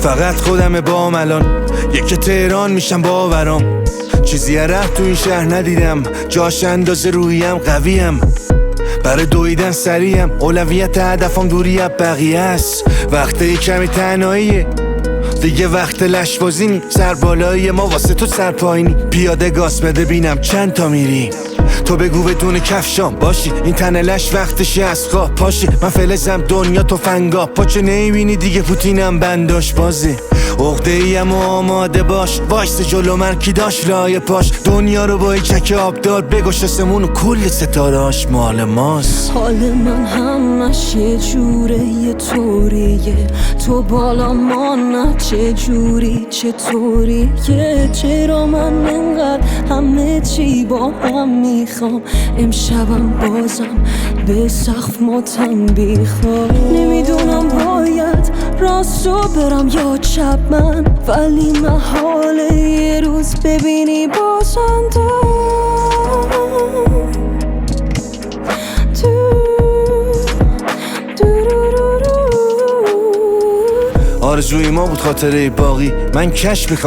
فقط خودم بام الان یک تهران میشم باورام. چیزی ره تو این شهر ندیدم، جاش اندازه رویم قویم. برای دویدن سریم، اولویت هدفم دوری از بقیه است. وقتی کمی تنهاییه دیگه، وقت لشبازی نی. سر بالایی ما واسه تو سر پایینی. پیاده گاز بده بینم چند تا میری. تو بگو بدون کفشام باشی، این تن لش وقتشی از خواب پاشی. من فلزم دنیا تو فنگا، پاچه نمیبینی دیگه پوتینم بنداش بازی. عقده ایم و آماده باش، وایس جلو من کی داشت لایه پاش. دنیا رو با چک آبدار بگوش، آسمون و کل ستارهاش مال ماست. حال من همش یه جوره، یه طوریه. تو بالا ما نه چه جوری چطوریه. چرا من انقدر همه چی با هم میخوام، امشبم بازم به سقف ماتم بیخوام. نمیدونم باید راستو برم یا چپ من، ولی محاله یه روز ببینی بازنده. آرزوی ما بود خاطره باقی، من کش میخواد